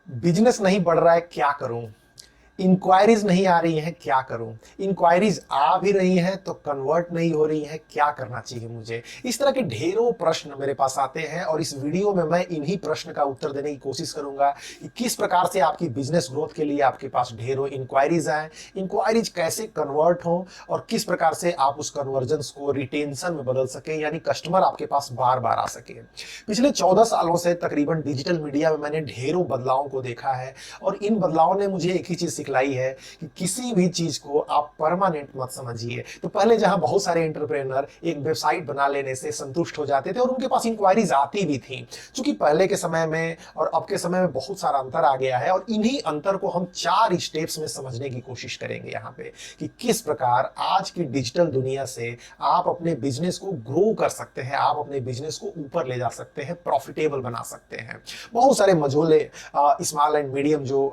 Business नहीं बढ़ रहा है, क्या करूं? इंक्वायरीज नहीं आ रही हैं, क्या करूं? इंक्वायरीज आ भी रही हैं तो कन्वर्ट नहीं हो रही हैं, क्या करना चाहिए मुझे? इस तरह के ढेरों प्रश्न मेरे पास आते हैं और इस वीडियो में मैं इन्हीं प्रश्न का उत्तर देने की कोशिश करूंगा कि किस प्रकार से आपकी बिजनेस ग्रोथ के लिए आपके पास ढेरों इंक्वायरीज आए, इंक्वायरीज कैसे कन्वर्ट हो और किस प्रकार से आप उस कन्वर्जन को रिटेंशन में बदल सके, यानी कस्टमर आपके पास बार बार आ सके। पिछले 14 सालों से तकरीबन डिजिटल मीडिया में मैंने ढेरों बदलावों को देखा है और इन बदलावों ने मुझे एक ही चीज सिखलाई है कि किसी भी चीज को आप परमानेंट मत समझिए। तो पहले जहां बहुत सारे एंटरप्रेनर एक वेबसाइट बना लेने से संतुष्ट हो जाते थे और उनके पास इंक्वायरीज आती भी थी, क्योंकि पहले के समय में और अब के समय में बहुत सारा अंतर आ गया है और इन्हीं अंतर को हम 4 स्टेप्स में समझने की कोशिश करेंगे यहाँ पे कि किस प्रकार आज की डिजिटल दुनिया से आप अपने बिजनेस को ग्रो कर सकते हैं, आप अपने बिजनेस को ऊपर ले जा सकते हैं, प्रॉफिटेबल बना सकते हैं। बहुत सारे मझोले स्मॉल एंड मीडियम जो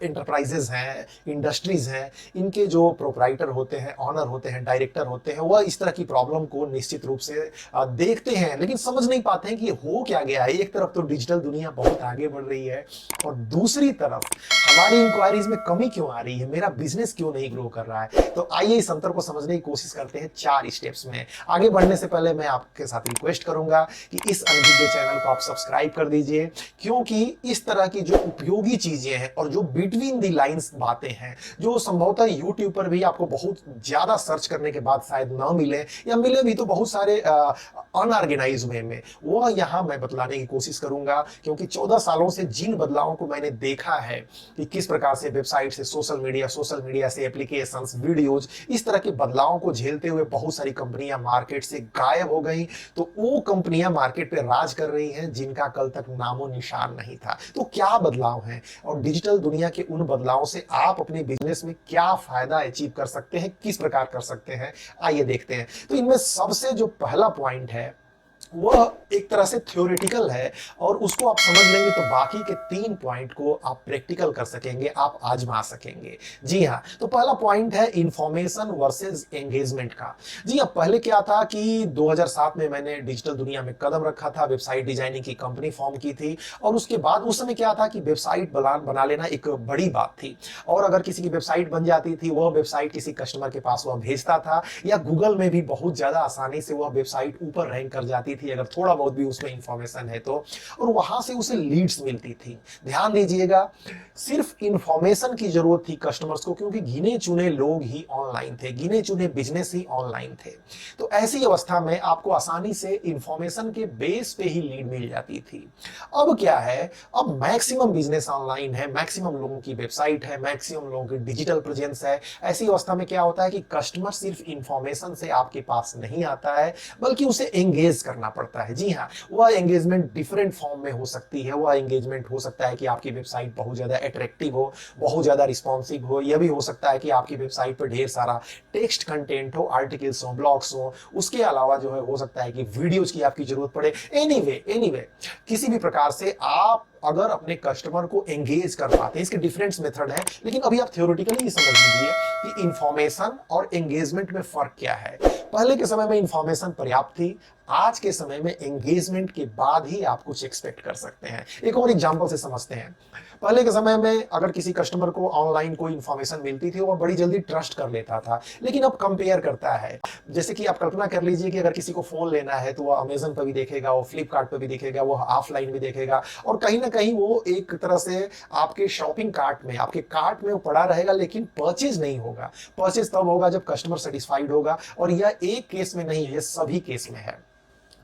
एंटरप्राइजेज हैं, इंडस्ट्रीज हैं, इनके जो प्रोप्राइटर होते हैं, ऑनर होते हैं, डायरेक्टर होते हैं, वह इस तरह की प्रॉब्लम को निश्चित रूप से देखते हैं लेकिन समझ नहीं पाते हैं कि हो क्या गया है। एक तरफ तो डिजिटल दुनिया बहुत आगे बढ़ रही है और दूसरी तरफ हमारी इंक्वायरीज में कमी क्यों आ रही है, मेरा बिजनेस क्यों नहीं ग्रो कर रहा है। तो आइए इस अंतर को समझने की कोशिश करते हैं 4 स्टेप्स में। आगे बढ़ने से पहले मैं आपके साथ रिक्वेस्ट करूंगा कि इस अनभिज्ञ चैनल को आप सब्सक्राइब कर दीजिए, क्योंकि इस तरह की जो उपयोगी चीजें हैं और जो बिटवीन द लाइंस बातें हैं, जो संभवतः यूट्यूब पर भी आपको बहुत ज्यादा सर्च करने के बाद शायद ना मिले या मिले भी तो बहुत सारे अनऑर्गेनाइज वे में, वह यहां मैं बतलाने की कोशिश करूंगा। क्योंकि 14 सालों से जिन बदलावों को मैंने देखा है कि किस प्रकार से वेबसाइट से सोशल मीडिया से एप्लीकेशंस, वीडियोज, इस तरह के बदलावों को झेलते हुए बहुत सारी कंपनियां मार्केट से गायब हो गई, तो वो कंपनियां मार्केट पे राज कर रही हैं जिनका कल तक नामो निशान नहीं था। तो क्या बदलाव है और डिजिटल दुनिया के उन बदलावों से आप अपने बिजनेस में क्या फायदा अचीव कर सकते हैं, किस प्रकार कर सकते हैं, आइए देखते हैं। तो इनमें सबसे जो पहला पॉइंट है वह एक तरह से थ्योरेटिकल है और उसको आप समझ लेंगे तो बाकी के 3 पॉइंट को आप प्रैक्टिकल कर सकेंगे, आप आजमा सकेंगे। जी हाँ, तो पहला पॉइंट है इंफॉर्मेशन वर्सेस एंगेजमेंट का। जी हाँ, पहले क्या था कि 2007 में मैंने डिजिटल दुनिया में कदम रखा था, वेबसाइट डिजाइनिंग की कंपनी फॉर्म की थी और उसके बाद उस समय क्या था कि वेबसाइट बना लेना एक बड़ी बात थी और अगर किसी की वेबसाइट बन जाती थी, वह वेबसाइट किसी कस्टमर के पास वह भेजता था या गूगल में भी बहुत ज्यादा आसानी से वह वेबसाइट ऊपर रैंक कर जाती थी अगर थोड़ा बहुत भी उसमें इंफॉर्मेशन है तो, और वहां से उसे लीड्स मिलती थी। ध्यान दीजिएगा, सिर्फ इंफॉर्मेशन की जरूरत थी कस्टमर्स को, क्योंकि गिने चुने लोग ही ऑनलाइन थे, गिने चुने बिजनेस ही ऑनलाइन थे। तो ऐसी अवस्था में आपको आसानी से इंफॉर्मेशन के बेस पे ही लीड मिल जाती थी। अब क्या है, अब मैक्सिमम बिजनेस ऑनलाइन है, मैक्सिमम लोगों की वेबसाइट है, मैक्सिमम लोगों की डिजिटल प्रेजेंस है। ऐसी अवस्था में क्या होता है कि कस्टमर सिर्फ इंफॉर्मेशन से आपके पास नहीं आता है, बल्कि उसे एंगेज करना पड़ता है। जी हाँ, वह एंगेजमेंट डिफरेंट फॉर्म में हो सकती है। वह एंगेजमेंट हो सकता है कि आपकी वेबसाइट बहुत ज्यादा अट्रैक्टिव हो, बहुत ज्यादा रिस्पॉन्सिव हो। यह भी हो सकता है कि आपकी वेबसाइट पर ढेर सारा टेक्स्ट कंटेंट हो, आर्टिकल्स हो, ब्लॉग्स हो। उसके अलावा जो है हो सकता है कि वीडियोज की आपकी जरूरत पड़े। एनीवे किसी भी प्रकार से आप अगर अपने कस्टमर को एंगेज कर पाते हैं, इसके डिफरेंट मेथड है, लेकिन अभी आप थियोरेटिकली समझ लीजिए कि इंफॉर्मेशन और एंगेजमेंट में फर्क क्या है। पहले के समय में इंफॉर्मेशन पर्याप्त थी, आज के समय में एंगेजमेंट के बाद ही आप कुछ एक्सपेक्ट कर सकते हैं। एक और एग्जांपल से समझते हैं। पहले के समय में अगर किसी कस्टमर को ऑनलाइन कोई इंफॉर्मेशन मिलती थी, वो बड़ी जल्दी ट्रस्ट कर लेता था, लेकिन अब कंपेयर करता है। जैसे कि आप कल्पना कर लीजिए कि अगर किसी को फोन लेना है तो वो अमेजन पर भी देखेगा, वो फ्लिपकार्ट पर भी देखेगा, वो ऑफलाइन भी देखेगा और कहीं ना कहीं वो एक तरह से आपके शॉपिंग कार्ट में, आपके कार्ट में वो पड़ा रहेगा, लेकिन परचेज नहीं होगा। परचेज तब होगा जब कस्टमर सेटिस्फाइड होगा, और यह एक केस में नहीं है, यह सभी केस में है।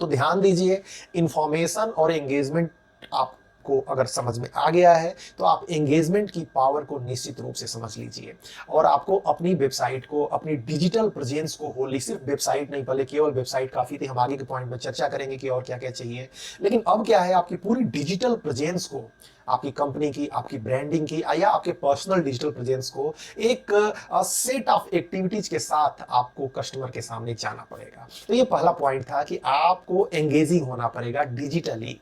तो ध्यान दीजिए, इंफॉर्मेशन और एंगेजमेंट आपको अगर समझ में आ गया है तो आप एंगेजमेंट की पावर को निश्चित रूप से समझ लीजिए और आपको अपनी वेबसाइट को, अपनी डिजिटल प्रेजेंस को होली, सिर्फ वेबसाइट नहीं, पहले केवल वेबसाइट काफी थी, हम आगे के पॉइंट में चर्चा करेंगे कि और क्या क्या चाहिए, लेकिन अब क्या है, आपकी पूरी डिजिटल प्रेजेंस को, आपकी कंपनी की, आपकी ब्रांडिंग की या आपके पर्सनल डिजिटल प्रेजेंस को एक सेट ऑफ एक्टिविटीज के साथ आपको कस्टमर के सामने जाना पड़ेगा। तो ये पहला पॉइंट था कि आपको एंगेजिंग होना पड़ेगा डिजिटली।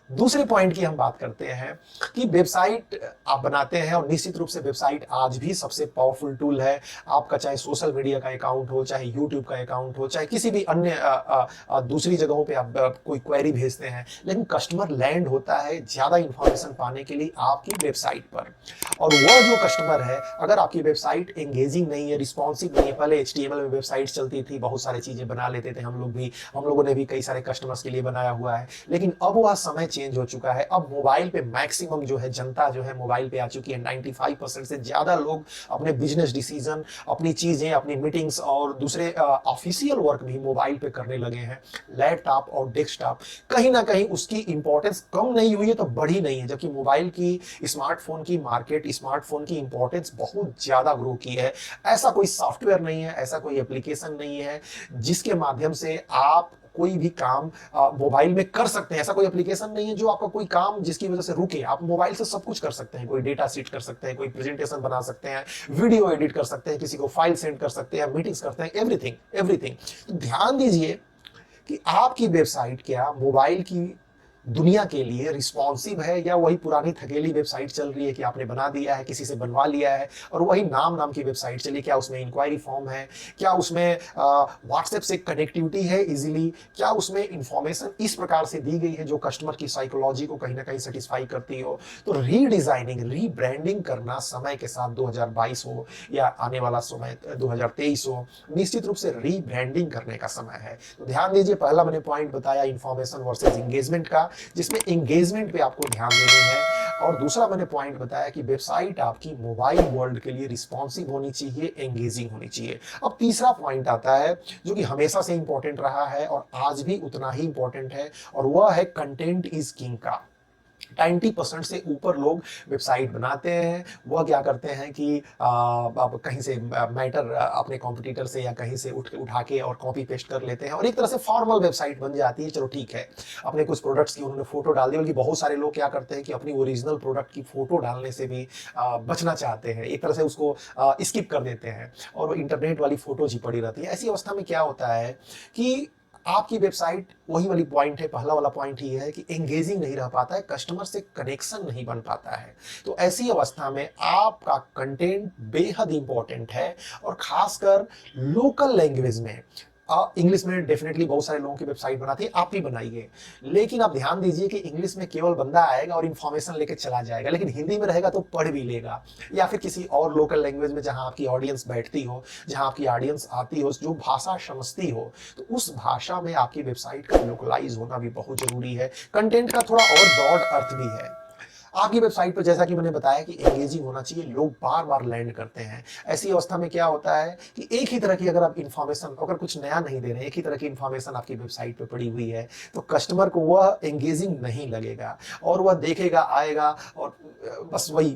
दूसरे पॉइंट की हम बात करते हैं कि वेबसाइट आप बनाते हैं, और निश्चित रूप से वेबसाइट आज भी सबसे पावरफुल टूल है। आपका चाहे सोशल मीडिया का अकाउंट हो, चाहे यूट्यूब का अकाउंट हो, चाहे किसी भी अन्य दूसरी जगहों पे आप कोई क्वेरी भेजते हैं, लेकिन कस्टमर लैंड होता है ज्यादा इंफॉर्मेशन पाने के लिए आपकी वेबसाइट पर। और वह जो कस्टमर है, अगर आपकी वेबसाइट एंगेजिंग नहीं है, रिस्पॉन्सिव नहीं है, पहले HTML में वेबसाइट चलती थी, बहुत सारी चीजें बना लेते थे हम लोगों ने भी कई सारे कस्टमर्स के लिए बनाया हुआ है, लेकिन अब वह समय चेंज हो चुका है। अब मोबाइल पे मैक्सिमम जो है जनता जो है मोबाइल पे आ चुकी है। 95% से ज्यादा लोग अपने बिजनेस डिसीजन, अपनी चीजें, अपनी मीटिंग्स और दूसरे ऑफिशियल वर्क भी मोबाइल पे करने लगे हैं। लैपटॉप और डेस्कटॉप कहीं ना कहीं उसकी इंपॉर्टेंस कम नहीं हुई है तो बढ़ी नहीं है, जबकि मोबाइल की, स्मार्टफोन की मार्केट, स्मार्टफोन की इंपॉर्टेंस बहुत ज्यादा ग्रो की है। ऐसा कोई सॉफ्टवेयर नहीं है, ऐसा कोई एप्लीकेशन नहीं है जिसके माध्यम से आप कोई भी काम मोबाइल में कर सकते हैं। ऐसा कोई एप्लीकेशन नहीं है जो आपका कोई काम जिसकी वजह से रुके। आप मोबाइल से सब कुछ कर सकते हैं। कोई डेटा शीट कर सकते हैं, कोई प्रेजेंटेशन बना सकते हैं, वीडियो एडिट कर सकते हैं, किसी को फाइल सेंड कर सकते हैं, मीटिंग्स करते हैं, एवरीथिंग एवरीथिंग। तो ध्यान दीजिए कि आपकी वेबसाइट क्या मोबाइल की दुनिया के लिए रिस्पॉन्सिव है, या वही पुरानी थकेली वेबसाइट चल रही है कि आपने बना दिया है, किसी से बनवा लिया है और वही नाम की वेबसाइट चली। क्या उसमें इंक्वायरी फॉर्म है, क्या उसमें व्हाट्सएप से कनेक्टिविटी है इजीली, क्या उसमें इंफॉर्मेशन इस प्रकार से दी गई है जो कस्टमर की साइकोलॉजी को कहीं ना कहीं सेटिस्फाई करती हो। तो रीडिजाइनिंग, रीब्रांडिंग करना समय के साथ 2022 हो या आने वाला समय 2023 हो, निश्चित रूप से रीब्रांडिंग करने का समय है। तो ध्यान दीजिए, पहला मैंने पॉइंट बताया इंफॉर्मेशन वर्सेस एंगेजमेंट का, जिसमें एंगेजमेंट पे आपको ध्यान देनी है। और दूसरा मैंने पॉइंट बताया कि वेबसाइट आपकी मोबाइल वर्ल्ड के लिए रिस्पॉन्सिव होनी चाहिए, एंगेजिंग होनी चाहिए। अब तीसरा पॉइंट आता है जो कि हमेशा से इंपॉर्टेंट रहा है और आज भी उतना ही इंपॉर्टेंट है, और वह है कंटेंट इज किंग का। 90% से ऊपर लोग वेबसाइट बनाते हैं, वह क्या करते हैं कि आप कहीं से मैटर अपने कॉम्पिटिटर से या कहीं से उठा के और कॉपी पेस्ट कर लेते हैं, और एक तरह से फॉर्मल वेबसाइट बन जाती है। चलो ठीक है, अपने कुछ प्रोडक्ट्स की उन्होंने फोटो डाल दी, बल्कि बहुत सारे लोग क्या करते हैं कि अपनी ओरिजिनल प्रोडक्ट की फोटो डालने से भी बचना चाहते हैं, एक तरह से उसको स्किप कर देते हैं और वो इंटरनेट वाली फोटोज ही पड़ी रहती है। ऐसी अवस्था में क्या होता है कि आपकी वेबसाइट, वही वाली पॉइंट है, पहला वाला पॉइंट ही है कि एंगेजिंग नहीं रह पाता है, कस्टमर से कनेक्शन नहीं बन पाता है। तो ऐसी अवस्था में आपका कंटेंट बेहद इंपॉर्टेंट है, और खासकर लोकल लैंग्वेज में। इंग्लिश में डेफिनेटली बहुत सारे लोगों की वेबसाइट बनाती है, आप भी बनाइए, लेकिन आप ध्यान दीजिए कि इंग्लिश में केवल बंदा आएगा और इंफॉर्मेशन लेके चला जाएगा, लेकिन हिंदी में रहेगा तो पढ़ भी लेगा, या फिर किसी और लोकल लैंग्वेज में जहां आपकी ऑडियंस बैठती हो, जहां आपकी ऑडियंस आती हो, जो भाषा समझती हो, तो उस भाषा में आपकी वेबसाइट का लोकलाइज होना भी बहुत जरूरी है। कंटेंट का थोड़ा और ब्रॉड अर्थ भी है आपकी वेबसाइट पर, जैसा कि मैंने बताया कि एंगेजिंग होना चाहिए, लोग बार बार लैंड करते हैं। ऐसी अवस्था में क्या होता है कि एक ही तरह की अगर आप इंफॉर्मेशन, अगर कुछ नया नहीं दे रहे हैं, एक ही तरह की इंफॉर्मेशन आपकी वेबसाइट पे पड़ी हुई है, तो कस्टमर को वह एंगेजिंग नहीं लगेगा, और वह देखेगा, आएगा और बस वही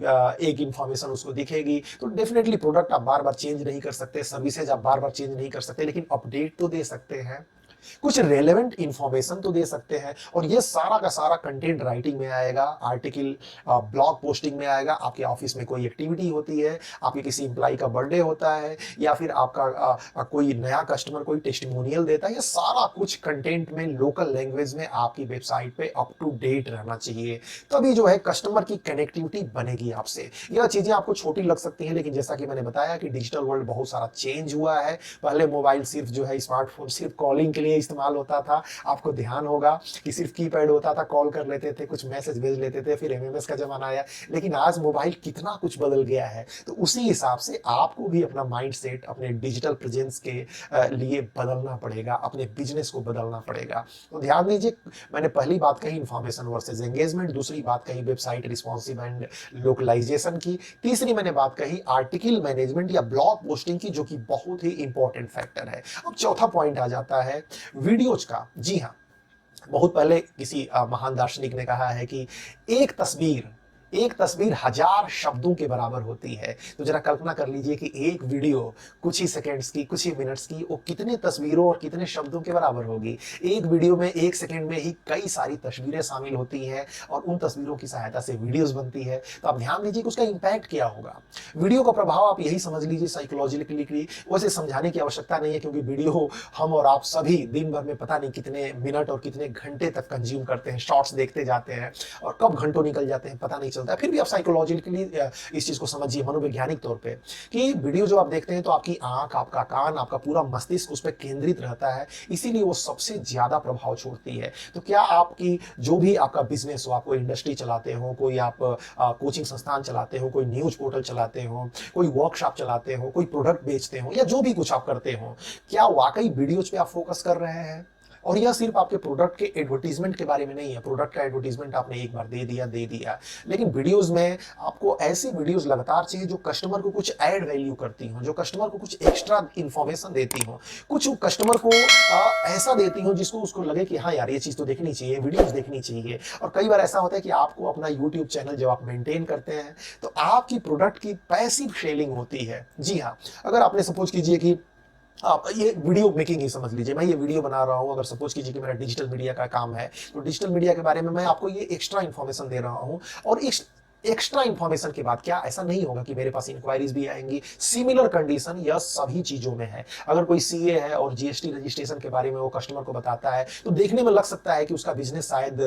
एक इंफॉर्मेशन उसको दिखेगी। तो डेफिनेटली प्रोडक्ट आप बार बार चेंज नहीं कर सकते, सर्विसेज आप बार बार चेंज नहीं कर सकते, लेकिन अपडेट तो दे सकते हैं, कुछ रेलेवेंट इंफॉर्मेशन तो दे सकते हैं। और ये सारा का सारा कंटेंट राइटिंग में आएगा, आर्टिकल, ब्लॉग पोस्टिंग में आएगा। आपके ऑफिस में कोई एक्टिविटी होती है, आपके किसी एम्प्लॉय का बर्थडे होता है, या फिर आपका कोई नया कस्टमर कोई टेस्टिमोनियल देता है, ये सारा कुछ कंटेंट में लोकल लैंग्वेज में आपकी वेबसाइट पे अप टू डेट रहना चाहिए। तभी जो है कस्टमर की कनेक्टिविटी बनेगी आपसे। यह चीजें आपको छोटी लग सकती हैं, लेकिन जैसा कि मैंने बताया कि डिजिटल वर्ल्ड बहुत सारा चेंज हुआ है। पहले मोबाइल सिर्फ जो है, स्मार्टफोन सिर्फ कॉलिंग के लिए इस्तेमाल होता था। आपको ध्यान होगा कि सिर्फ कीपैड होता था, कॉल कर लेते थे, कुछ मैसेज भेज लेते थे, फिर एमएमएस का जमाना आया। लेकिन आज मोबाइल कितना कुछ बदल गया है, तो उसी हिसाब से आपको भी अपना माइंडसेट अपने डिजिटल प्रेजेंस के लिए बदलना पड़ेगा, अपने बिजनेस को बदलना पड़ेगा। तो ध्यान दीजिए, मैंने पहली बात कही इंफॉर्मेशन वर्सेस एंगेजमेंट, दूसरी बात कही वेबसाइट रिस्पॉन्सिव एंड लोकलाइजेशन की, तीसरी मैंने बात कही आर्टिकल मैनेजमेंट या ब्लॉग पोस्टिंग की, जो कि बहुत ही इंपॉर्टेंट फैक्टर है। अब चौथा पॉइंट आ जाता है वीडियोज का। जी हाँ, बहुत पहले किसी महान दार्शनिक ने कहा है कि एक तस्वीर एक तस्वीर 1000 शब्दों के बराबर होती है। तो जरा कल्पना कर लीजिए कि एक वीडियो कुछ ही सेकंड्स की, कुछ ही मिनट्स की, वो कितने तस्वीरों और कितने शब्दों के बराबर होगी। एक वीडियो में एक सेकंड में ही कई सारी तस्वीरें शामिल होती हैं और उन तस्वीरों की सहायता से वीडियोस बनती है। तो आप ध्यान दीजिए कि उसका इंपैक्ट क्या होगा। वीडियो का प्रभाव आप यही समझ लीजिए साइकोलॉजिकली। वैसे समझाने की आवश्यकता नहीं है, क्योंकि वीडियो हम और आप सभी दिन भर में पता नहीं कितने मिनट और कितने घंटे तक कंज्यूम करते हैं, शॉर्ट्स देखते जाते हैं और कब घंटों निकल जाते हैं पता नहीं चलता। फिर भी आप साइकोलॉजिकली इस चीज को समझिए मनोवैज्ञानिक तौर पे कि वीडियो जो आप देखते हैं तो आपकी आंख, आपका कान, आपका पूरा मस्तिष्क उस पर केंद्रित रहता है, इसीलिए वो सबसे ज्यादा प्रभाव छोड़ती है। तो क्या आपकी जो भी आपका बिजनेस हो, आप कोई इंडस्ट्री चलाते हो, कोई आप कोचिंग संस्थान चलाते हो, कोई न्यूज पोर्टल चलाते हो, कोई वर्कशॉप चलाते हो, कोई प्रोडक्ट बेचते हो या जो भी कुछ आप करते हो, क्या वाकई वीडियोज पे आप फोकस कर रहे हैं? और यह सिर्फ आपके प्रोडक्ट के एडवर्टीजमेंट के बारे में नहीं है। प्रोडक्ट का एडवर्टीजमेंट आपने एक बार दे दिया, लेकिन वीडियोस में आपको ऐसी वीडियोस लगातार चाहिए जो कस्टमर को कुछ ऐड वैल्यू करती हो, जो कस्टमर को कुछ एक्स्ट्रा इंफॉर्मेशन देती हो, कुछ कस्टमर को ऐसा देती हो जिसको उसको लगे कि हाँ यार ये चीज तो देखनी चाहिए, वीडियोस देखनी चाहिए। और कई बार ऐसा होता है कि आपको अपना यूट्यूब चैनल जब आप मेंटेन करते हैं तो आपकी प्रोडक्ट की पैसिव सेलिंग होती है। जी हाँ, अगर आपने सपोज कीजिए कि आप ये वीडियो मेकिंग ही समझ लीजिए, मैं ये वीडियो बना रहा हूं, अगर सपोज कीजिए कि मेरा डिजिटल मीडिया का काम है, तो डिजिटल मीडिया के बारे में मैं आपको ये एक्स्ट्रा इंफॉर्मेशन दे रहा हूं। और इस एक्स्ट्रा इंफॉर्मेशन के बाद क्या ऐसा नहीं होगा कि मेरे पास इंक्वायरीज भी आएंगी? सिमिलर कंडीशन यह सभी चीजों में है। अगर कोई सीए है और जीएसटी रजिस्ट्रेशन के बारे में वो कस्टमर को बताता है तो देखने में लग सकता है कि उसका बिजनेस शायद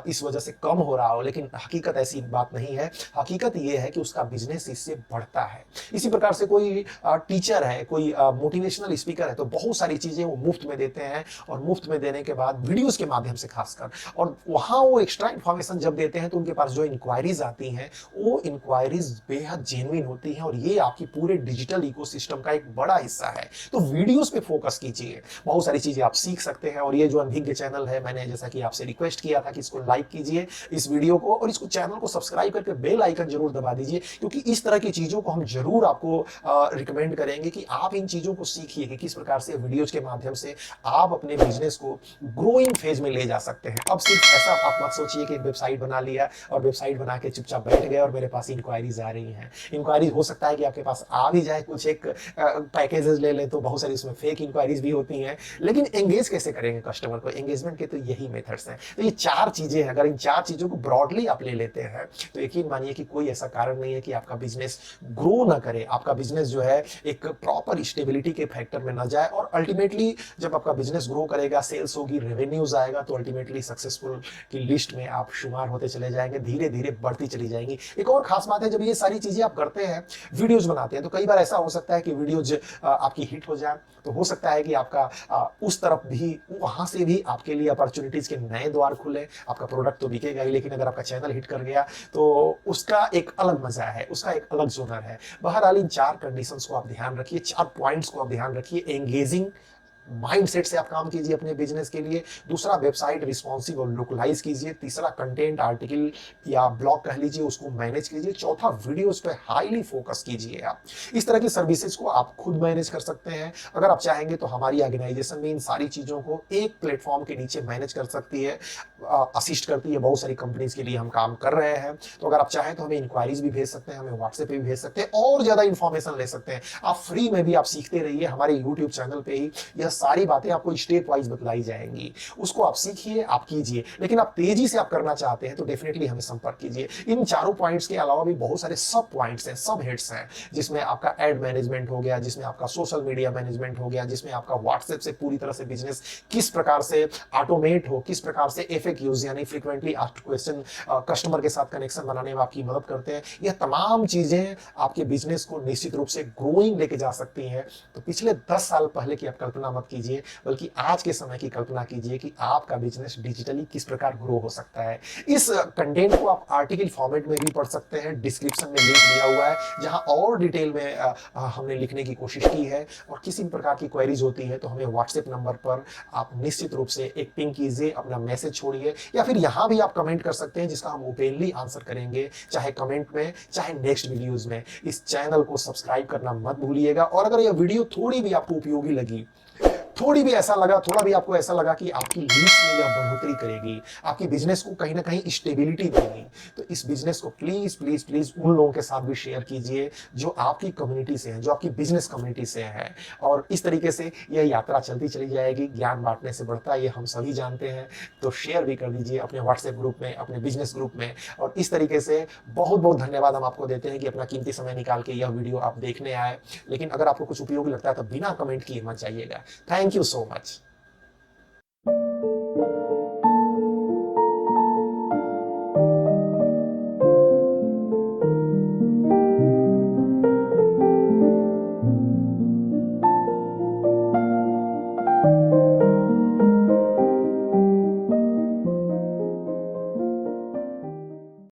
इस वजह से कम हो रहा हो, लेकिन हकीकत ऐसी बात नहीं है। हकीकत यह है कि उसका बिजनेस इससे बढ़ता है। इसी प्रकार से कोई टीचर है, कोई मोटिवेशनल स्पीकर है, तो बहुत सारी चीजें वो मुफ्त में देते हैं और मुफ्त में देने के बाद वीडियोस के माध्यम से खासकर, और वहां वो एक्स्ट्रा इंफॉर्मेशन जब देते हैं तो उनके पास जो इंक्वायरीज आती हैं वो इंक्वायरीज बेहद जेन्युइन होती हैं और ये आपकी पूरे डिजिटल इकोसिस्टम का एक बड़ा हिस्सा है। तो वीडियोस पे फोकस कीजिए, बहुत सारी चीजें आप सीख सकते हैं। और ये जो अनभिज्ञ चैनल है, मैंने जैसा कि आपसे रिक्वेस्ट किया था कि इसको लाइक कीजिए इस वीडियो को, और इसको चैनल को सब्सक्राइब करके बेल आइकन जरूर दबा दीजिए, क्योंकि इस तरह की चीजों को हम जरूर आपको रिकमेंड करेंगे कि आप इन चीजों को सीखिए कि किस प्रकार से वीडियोज के माध्यम से आप अपने बिजनेस को ग्रोइंग फेज में ले जा सकते हैं। अब सिर्फ ऐसा आप मत सोचिए कि वेबसाइट बना लिया और वेबसाइट बना के चुपचाप बैठ गए और मेरे पास इंक्वायरीज आ रही हैं। इंक्वायरीज हो सकता है कि आपके पास आ भी जाए, कुछ एक पैकेजेस ले लें तो बहुत सारी उसमें फेक इंक्वायरीज भी होती हैं, लेकिन एंगेज कैसे करेंगे कस्टमर को? एंगेजमेंट के तो यही मेथड्स हैं। तो ये 4 चीजें हैं, अगर इन 4 चीजों को ब्रॉडली आप ले लेते हैं तो यकीन मानिए कि कोई ऐसा कारण नहीं है कि आपका बिजनेस ग्रो ना करे, आपका बिजनेस जो है एक प्रॉपर स्टेबिलिटी के फैक्टर में ना जाए। और अल्टीमेटली जब आपका बिजनेस ग्रो करेगा, सेल्स होगी, रेवेन्यूज आएगा, तो अल्टीमेटली सक्सेसफुल की लिस्ट में आप शुमार होते चले जाएंगे, धीरे धीरे बढ़ती चली जाएंगी। एक और खास बात है, जब ये सारी चीजें आप करते हैं, वीडियोस बनाते हैं, तो कई बार ऐसा हो सकता है कि वीडियोज आपकी हिट हो जाए, तो हो सकता है कि आपका उस तरफ भी, वहां से भी आपके लिए अपॉर्चुनिटीज के नए द्वार खुले। आपका प्रोडक्ट तो बिकेगा ही, लेकिन अगर आपका चैनल हिट कर गया तो उसका एक अलग मजा है, उसका एक अलग जोनर है। बहरहाल इन 4 कंडीशंस को आप ध्यान रखिए, 4 पॉइंट्स को आप ध्यान रखिए। एंगेजिंग माइंडसेट से आप काम कीजिए अपने बिजनेस के लिए। दूसरा, वेबसाइट रिस्पॉन्सिव और लोकलाइज कीजिए। तीसरा, कंटेंट, आर्टिकल या ब्लॉग कह लीजिए, उसको मैनेज कीजिए। चौथा, वीडियोस पे हाईली फोकस कीजिए। आप इस तरह की सर्विसेज को आप खुद मैनेज कर सकते हैं। अगर आप चाहेंगे तो हमारी ऑर्गेनाइजेशन में इन सारी चीजों को एक प्लेटफॉर्म के नीचे मैनेज कर सकती है, असिस्ट करती है। बहुत सारी कंपनीज के लिए हम काम कर रहे हैं। तो अगर आप चाहें तो हमें इंक्वायरीज भी भेज सकते हैं, हमें व्हाट्सएप पे भी भेज सकते हैं, और ज्यादा इंफॉर्मेशन ले सकते हैं। आप फ्री में भी आप सीखते रहिए, हमारे यूट्यूब चैनल पे ही यह सारी बातें आपको स्टेप वाइज बतलाई जाएंगी। उसको आप सीखिए, आप कीजिए। लेकिन आप तेजी से आप करना चाहते हैं तो डेफिनेटली हमें संपर्क कीजिए। इन 4 पॉइंट्स के अलावा भी बहुत सारे सब पॉइंट्स हैं, सब हेड्स हैं, जिसमें आपका एड मैनेजमेंट हो गया, जिसमें आपका सोशल मीडिया मैनेजमेंट हो गया, जिसमें आपका व्हाट्सएप से पूरी तरह से बिजनेस किस प्रकार से ऑटोमेट हो, किस प्रकार से एफएक्यूज यानी फ्रीक्वेंटली आस्क्ड क्वेश्चन कस्टमर के साथ कनेक्शन बनाने में आपकी मदद करते हैं। यह तमाम चीजें आपके बिजनेस को निश्चित रूप से ग्रोइंग लेके जा सकती हैं। तो पिछले 10 साल पहले की आप कल्पना मत कीजिए, बल्कि आज के समय की कल्पना कीजिए कि आपका बिजनेस डिजिटली किस प्रकार ग्रो हो सकता है। इस कंटेंट को आप आर्टिकल फॉर्मेट में भी पढ़ सकते हैं। डिस्क्रिप्शन में लिंक दिया हुआ है, जहां और डिटेल में हमने लिखने की कोशिश की है। और किसी भी प्रकार की क्वेरीज होती है तो हमें व्हाट्सएप नंबर पर आप निश्चित रूप से एक पिंग कीजिए, अपना मैसेज छोड़िए, या फिर यहां भी आप कमेंट कर सकते हैं, जिसका हम ओपनली आंसर करेंगे, चाहे कमेंट में, चाहे नेक्स्ट वीडियोज में। इस चैनल को सब्सक्राइब करना मत भूलिएगा। और अगर यह वीडियो थोड़ी भी आपको उपयोगी लगी थोड़ी भी ऐसा लगा, थोड़ा भी आपको ऐसा लगा कि आपकी लीड्स में यह बढ़ोतरी करेगी, आपकी बिजनेस को कहीं ना कहीं स्टेबिलिटी देगी, तो इस बिजनेस को प्लीज प्लीज प्लीज उन लोगों के साथ भी शेयर कीजिए जो आपकी कम्युनिटी से है, जो आपकी बिजनेस कम्युनिटी से है। और इस तरीके से यह यात्रा चलती चली जाएगी। ज्ञान बांटने से बढ़ता है, ये हम सभी जानते हैं। तो शेयर भी कर दीजिए अपने व्हाट्सएप ग्रुप में, अपने बिजनेस ग्रुप में। और इस तरीके से बहुत बहुत धन्यवाद हम आपको देते हैं कि अपना कीमती समय निकाल के यह वीडियो आप देखने आए। लेकिन अगर आपको कुछ उपयोगी लगता है तो बिना कमेंट किए मत जाइएगा। Thank you so much.